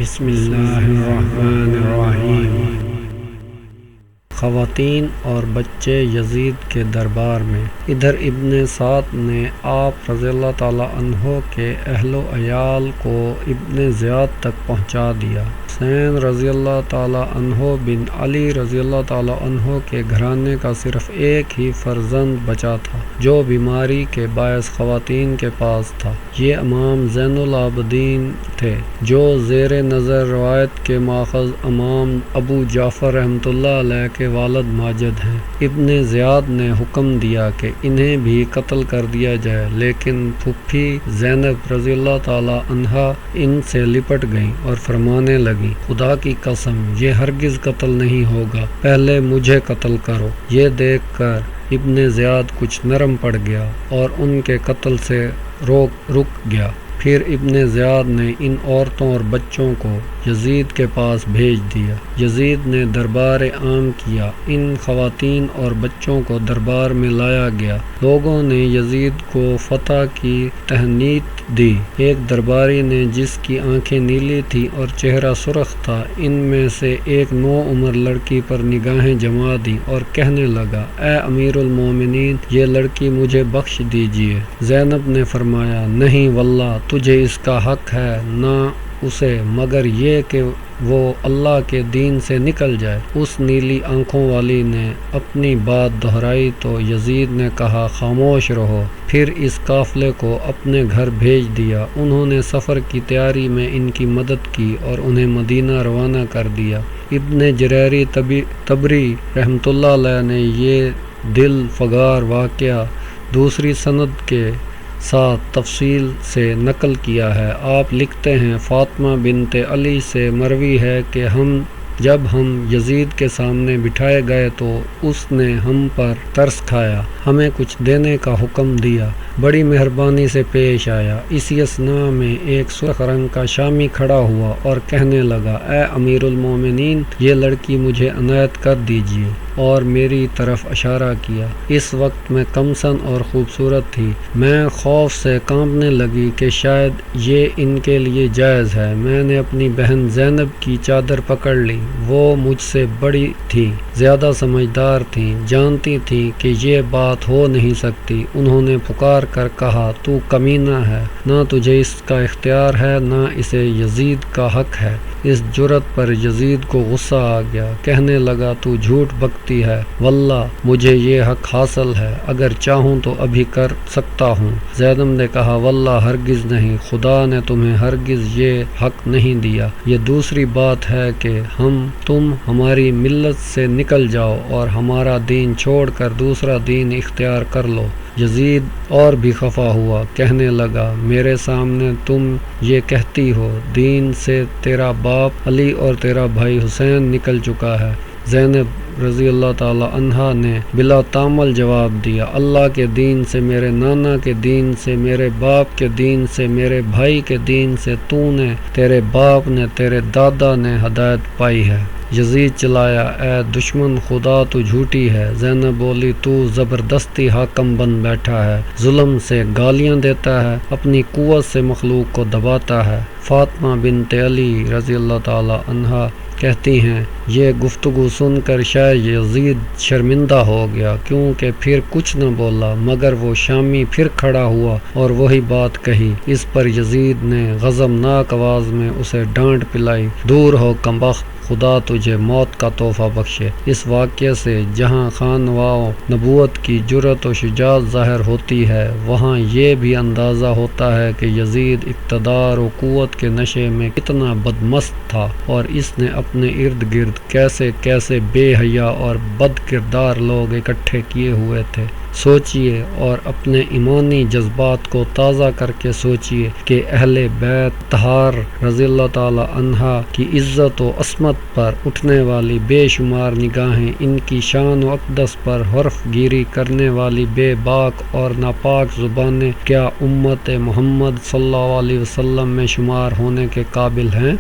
بسم اللہ الرحمن الرحیم۔ خواتین اور بچے یزید کے دربار میں۔ ادھر ابن سعد نے آپ رضی اللہ تعالیٰ عنہ کے اہل و عیال کو ابن زیاد تک پہنچا دیا۔ حسین رضی اللہ تعالیٰ عنہ بن علی رضی اللہ تعالیٰ عنہ کے گھرانے کا صرف ایک ہی فرزند بچا تھا جو بیماری کے باعث خواتین کے پاس تھا۔ یہ امام زین العابدین تھے جو زیر نظر روایت کے ماخذ امام ابو جعفر رحمۃ اللہ علیہ کے والد ماجد ہیں۔ ابن زیاد نے حکم دیا کہ انہیں بھی قتل کر دیا جائے، لیکن پھوپھی زینب رضی اللہ تعالیٰ عنہا ان سے لپٹ گئیں اور فرمانے لگیں، خدا کی قسم یہ ہرگز قتل نہیں ہوگا، پہلے مجھے قتل کرو۔ یہ دیکھ کر ابن زیاد کچھ نرم پڑ گیا اور ان کے قتل سے رک گیا۔ پھر ابن زیاد نے ان عورتوں اور بچوں کو یزید کے پاس بھیج دیا۔ یزید نے دربار عام کیا، ان خواتین اور بچوں کو دربار میں لایا گیا۔ لوگوں نے یزید کو فتح کی تہنیت دی۔ ایک درباری نے جس کی آنکھیں نیلی تھیں اور چہرہ سرخ تھا، ان میں سے ایک نوعمر لڑکی پر نگاہیں جما دی اور کہنے لگا، اے امیر المومنین، یہ لڑکی مجھے بخش دیجیے۔ زینب نے فرمایا، نہیں واللہ تجھے اس کا حق ہے نہ اسے، مگر یہ کہ وہ اللہ کے دین سے نکل جائے۔ اس نیلی آنکھوں والی نے اپنی بات دہرائی تو یزید نے کہا، خاموش رہو۔ پھر اس قافلے کو اپنے گھر بھیج دیا۔ انہوں نے سفر کی تیاری میں ان کی مدد کی اور انہیں مدینہ روانہ کر دیا۔ ابن جریری طبری رحمۃ اللہ علیہ نے یہ دل فگار واقعہ دوسری سند کے ساتھ تفصیل سے نقل کیا ہے۔ آپ لکھتے ہیں، فاطمہ بنت علی سے مروی ہے کہ جب ہم یزید کے سامنے بٹھائے گئے تو اس نے ہم پر ترس کھایا، ہمیں کچھ دینے کا حکم دیا، بڑی مہربانی سے پیش آیا۔ اسی اثناء میں ایک سرخ رنگ کا شامی کھڑا ہوا اور کہنے لگا، اے امیر المومنین، یہ لڑکی مجھے عنایت کر دیجیے، اور میری طرف اشارہ کیا۔ اس وقت میں کمسن اور خوبصورت تھی۔ میں خوف سے کانپنے لگی کہ شاید یہ ان کے لیے جائز ہے۔ میں نے اپنی بہن زینب کی چادر پکڑ لی۔ وہ مجھ سے بڑی تھی، زیادہ سمجھدار تھیں، جانتی تھیں کہ یہ بات ہو نہیں سکتی۔ انہوں نے پکار کر کہا، تو کمینہ ہے، نہ تجھے اس کا اختیار ہے نہ اسے یزید کا حق ہے۔ اس جرت پر یزید کو غصہ آ گیا، کہنے لگا، تو جھوٹ بکتی ہے، واللہ مجھے یہ حق حاصل ہے، اگر چاہوں تو ابھی کر سکتا ہوں۔ زینب نے کہا، واللہ ہرگز نہیں، خدا نے تمہیں ہرگز یہ حق نہیں دیا۔ یہ دوسری بات ہے کہ تم ہماری ملت سے نکل جاؤ اور ہمارا دین چھوڑ کر دوسرا دین اختیار کر لو۔ یزید اور بھی خفا ہوا، کہنے لگا، میرے سامنے تم یہ کہتی ہو، دین سے تیرا باپ علی اور تیرا بھائی حسین نکل چکا ہے۔ زینب رضی اللہ تعالی عنہا نے بلا تامل جواب دیا، اللہ کے دین سے، میرے نانا کے دین سے، میرے باپ کے دین سے، میرے بھائی کے دین سے تو نے، تیرے باپ نے، تیرے دادا نے ہدایت پائی ہے۔ یزید چلایا، اے دشمن خدا تو جھوٹی ہے۔ زینب بولی، تو زبردستی حاکم بن بیٹھا ہے، ظلم سے گالیاں دیتا ہے، اپنی قوت سے مخلوق کو دباتا ہے۔ فاطمہ بنت علی رضی اللہ تعالی عنہا کہتی ہیں، یہ گفتگو سن کر شاید یزید شرمندہ ہو گیا، کیونکہ پھر کچھ نہ بولا، مگر وہ شامی پھر کھڑا ہوا اور وہی بات کہی۔ اس پر یزید نے غضبناک آواز میں اسے ڈانٹ پلائی، دور ہو کمبخت، خدا تجھے موت کا تحفہ بخشے۔ اس واقعے سے جہاں خانواؤں نبوت کی جرأت و شجاعت ظاہر ہوتی ہے، وہاں یہ بھی اندازہ ہوتا ہے کہ یزید اقتدار و قوت کے نشے میں کتنا بدمست تھا، اور اس نے اپنے ارد گرد کیسے کیسے بے حیا اور بد کردار لوگ اکٹھے کیے ہوئے تھے۔ سوچئے اور اپنے ایمانی جذبات کو تازہ کر کے سوچئے کہ اہل بیت طہار رضی اللہ تعالی عنہا کی عزت و عصمت پر اٹھنے والی بے شمار نگاہیں، ان کی شان و اقدس پر حرف گیری کرنے والی بے باک اور ناپاک زبانیں کیا امت محمد صلی اللہ علیہ وسلم میں شمار ہونے کے قابل ہیں؟